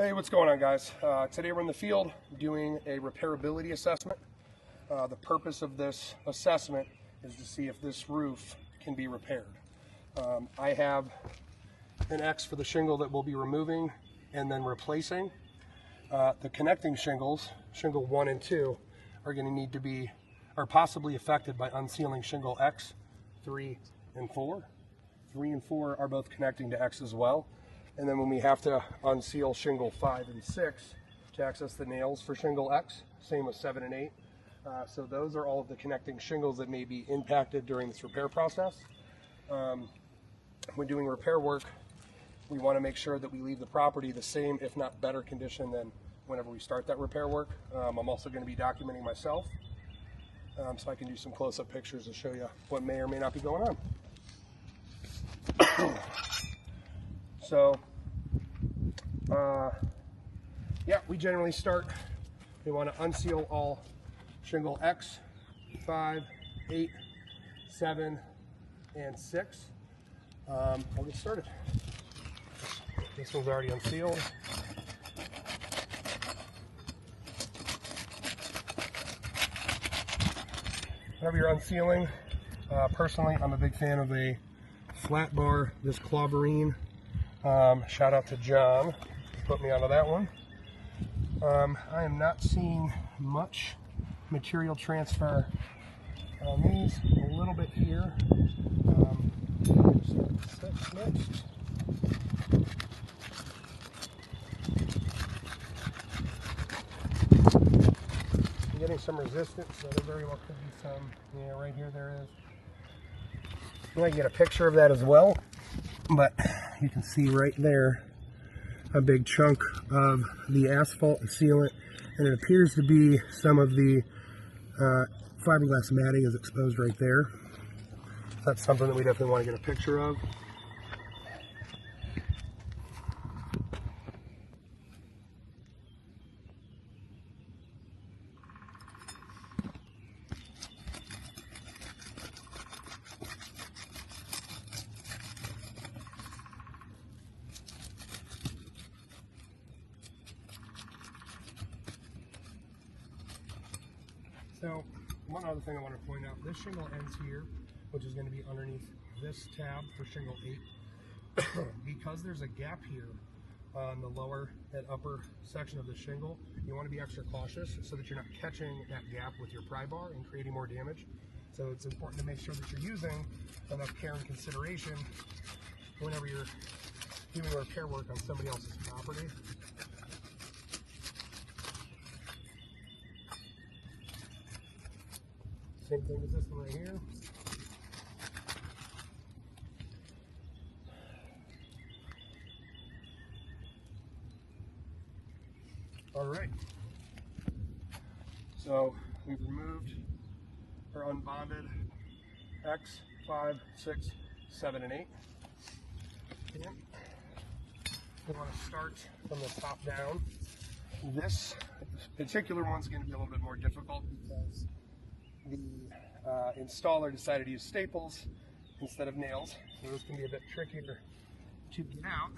Hey, what's going on, guys? Today we're in the field doing a repairability assessment. The purpose of this assessment is to see if this roof can be repaired. I have an X for the shingle that we'll be removing and then replacing. The connecting shingles, shingle 1 and 2, are going to need to be, are possibly affected by unsealing shingle X, 3 and 4. 3 and 4 are both connecting to X as well. And then when we have to unseal shingle 5 and 6 to access the nails for shingle X, same with 7 and 8. So those are all of the connecting shingles that may be impacted during this repair process. When doing repair work, we want to make sure that we leave the property the same, if not better condition than whenever we start that repair work. I'm also going to be documenting myself, so I can do some close-up pictures to show you what may or may not be going on. So, yeah, we generally start, we want to unseal all shingle X, 5, 8, 7, and 6. I'll get started. This one's already unsealed. Whenever you're unsealing, personally, I'm a big fan of a flat bar, this Clobberine. Shout out to John, who put me onto that one. I am not seeing much material transfer on these. A little bit here. Next. I'm getting some resistance, so there very well could be some. Yeah, right here there is. I can get a picture of that as well, but you can see right there a big chunk of the asphalt and sealant, and it appears to be some of the fiberglass matting is exposed right there. That's something that we definitely want to get a picture of. So, one other thing I want to point out, this shingle ends here, which is going to be underneath this tab for shingle 8. Because there's a gap here on the lower and upper section of the shingle, you want to be extra cautious so that you're not catching that gap with your pry bar and creating more damage. So it's important to make sure that you're using enough care and consideration whenever you're doing repair work on somebody else's property. Same thing as this one right here. All right. So we've removed or unbonded X, 5, 6, 7, and 8. And we want to start from the top down. This particular one's going to be a little bit more difficult because the installer decided to use staples instead of nails, so this can be a bit trickier to get out.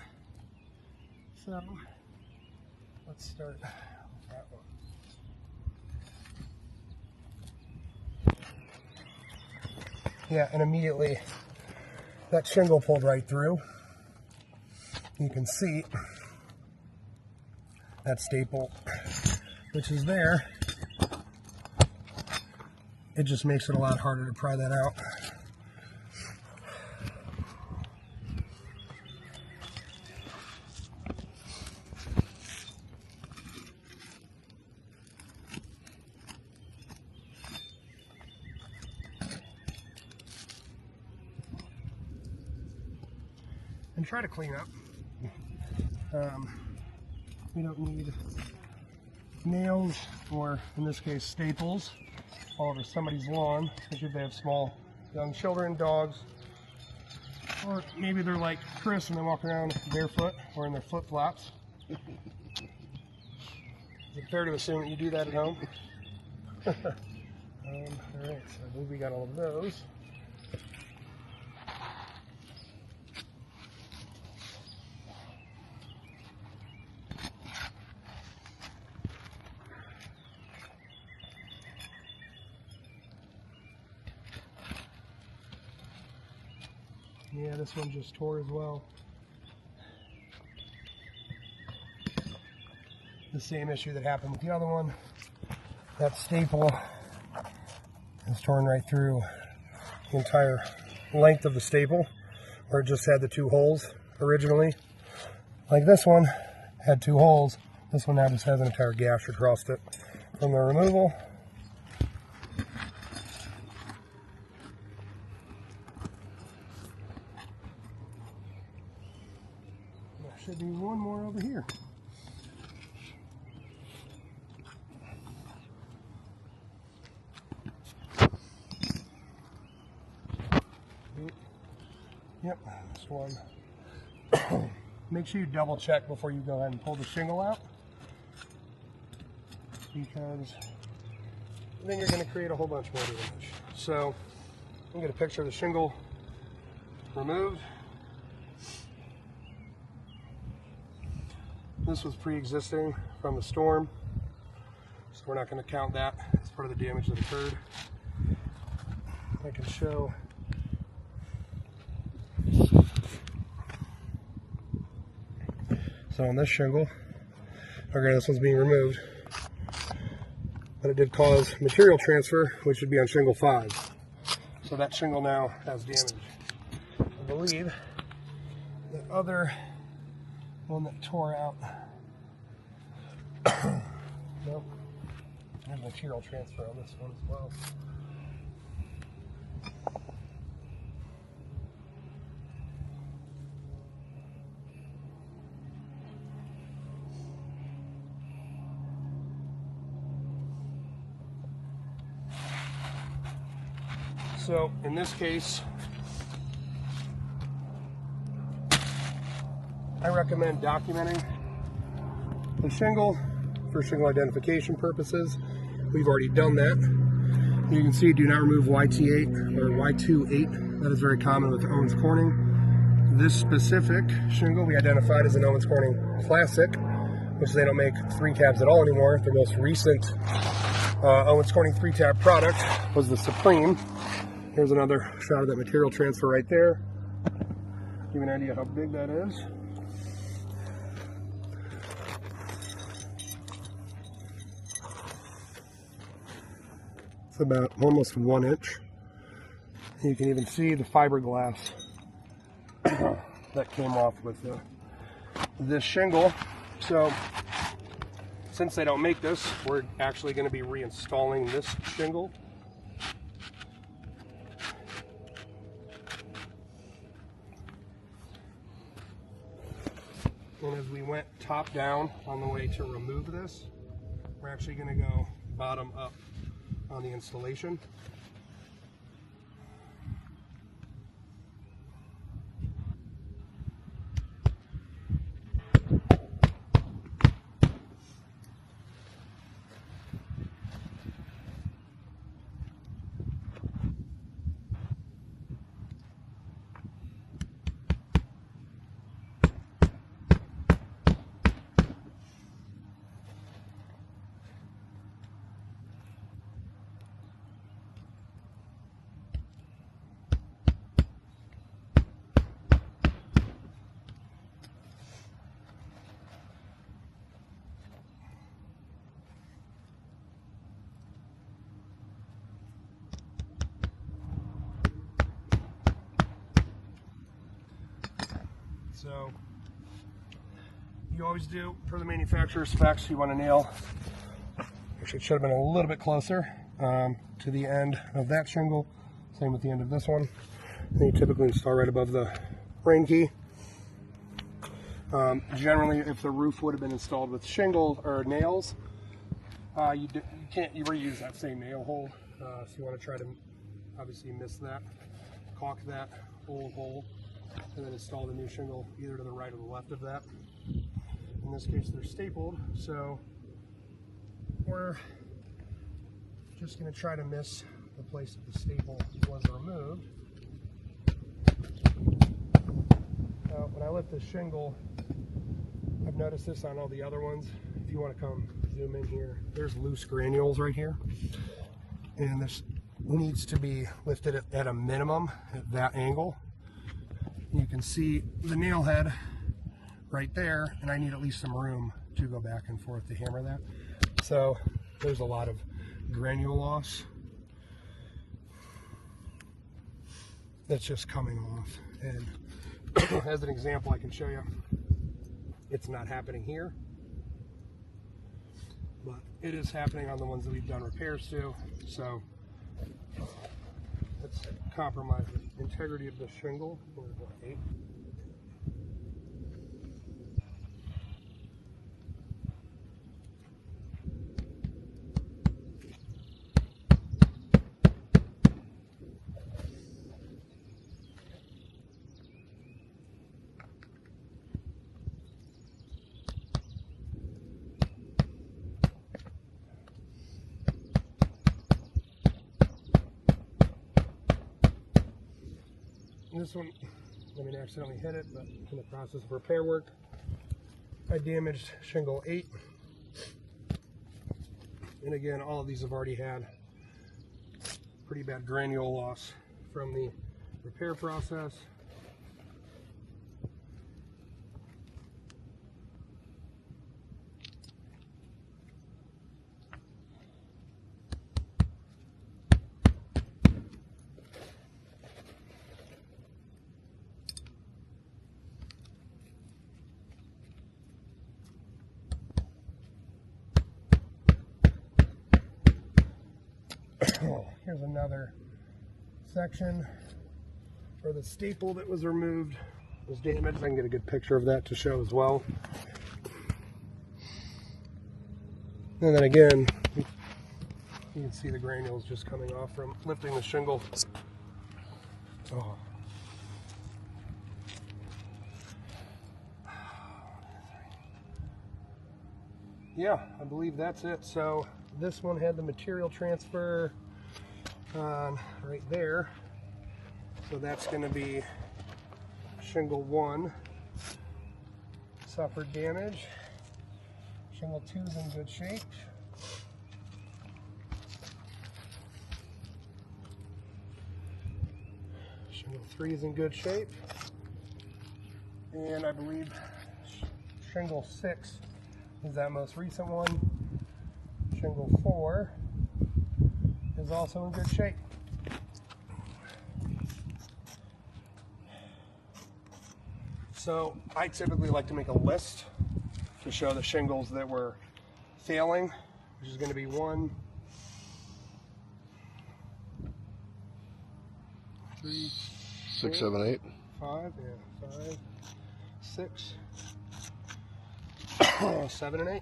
So let's start with that one. Yeah, and immediately that shingle pulled right through. You can see that staple, which is there. It just makes it a lot harder to pry that out. And try to clean up. We don't need nails, or in this case staples, all over somebody's lawn, especially if they have small young children, dogs, or maybe they're like Chris and they walk around barefoot or in their flip-flops. Is it fair to assume that you do that at home? All right, so I believe we got all of those. Yeah, this one just tore as well. The same issue that happened with the other one. That staple is torn right through the entire length of the staple, where it just had the 2 holes originally. Like this one had 2 holes. This one now just has an entire gash across it from the removal. There should be one more over here. Yep, this one. Make sure you double check before you go ahead and pull the shingle out, because then you're going to create a whole bunch more damage. So I'm going to get a picture of the shingle removed. This was pre-existing from the storm, so we're not going to count that as part of the damage that occurred. I can show so on this shingle, okay, this one's being removed, but it did cause material transfer, which would be on shingle 5. So that shingle now has damage. I believe the other one that tore out, nope, there's material transfer on this one as well. So in this case, I recommend documenting the shingle for shingle identification purposes. We've already done that. You can see, do not remove YT8 or Y28. That is very common with Owens Corning. This specific shingle we identified as an Owens Corning Classic, which they don't make 3-tabs at all anymore. Their most recent Owens Corning 3-tab product was the Supreme. Here's another shot of that material transfer right there. Give you an idea how big that is. It's about almost 1 inch. You can even see the fiberglass that came off with this shingle. So since they don't make this, we're actually going to be reinstalling this shingle. And as we went top down on the way to remove this, we're actually going to go bottom up on the installation. So you always do, per the manufacturer's specs, you want to nail, actually it should have been a little bit closer to the end of that shingle. Same with the end of this one. And you typically install right above the rain key. Generally, if the roof would have been installed with shingle or nails, you can't reuse that same nail hole. So you want to try to obviously miss that, caulk that old hole, and then install the new shingle either to the right or the left of that. In this case, they're stapled, so we're just going to try to miss the place that the staple was removed. When I lift the shingle, I've noticed this on all the other ones. If you want to come zoom in here, there's loose granules right here, and this needs to be lifted at a minimum at that angle. You can see the nail head right there, and I need at least some room to go back and forth to hammer that. So there's a lot of granule loss that's just coming off. And as an example, I can show you, it's not happening here, but it is happening on the ones that we've done repairs to. So let's compromise the integrity of the shingle. This one, I didn't accidentally hit it, but in the process of repair work, I damaged shingle 8. And again, all of these have already had pretty bad granule loss from the repair process. Here's another section where the staple that was removed was damaged. I can get a good picture of that to show as well. And then again, you can see the granules just coming off from lifting the shingle. Oh. Yeah, I believe that's it. So this one had the material transfer on right there. So that's going to be shingle 1 suffered damage. Shingle 2 is in good shape. Shingle 3 is in good shape. And I believe shingle 6 is that most recent one. Shingle 4 is also in good shape. So I typically like to make a list to show the shingles that were failing, which is going to be 1, 3, 6, 7, 8, 5, 5, 6, 7, and 8.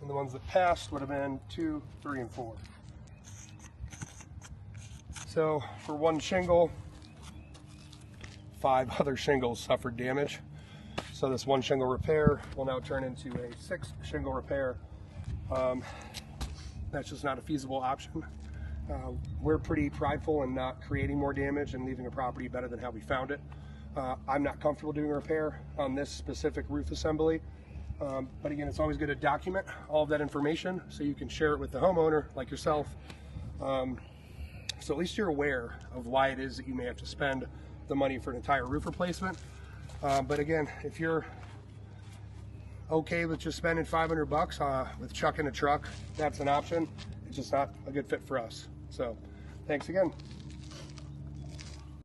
And the ones that passed would have been 2, 3, and 4. So for one shingle, 5 other shingles suffered damage. So this one shingle repair will now turn into a 6 shingle repair. That's just not a feasible option. We're pretty prideful in not creating more damage and leaving a property better than how we found it. I'm not comfortable doing a repair on this specific roof assembly. But again, it's always good to document all of that information so you can share it with the homeowner like yourself. So at least you're aware of why it is that you may have to spend the money for an entire roof replacement. But again, if you're okay with just spending $500 with chucking a truck, that's an option. It's just not a good fit for us. So thanks again.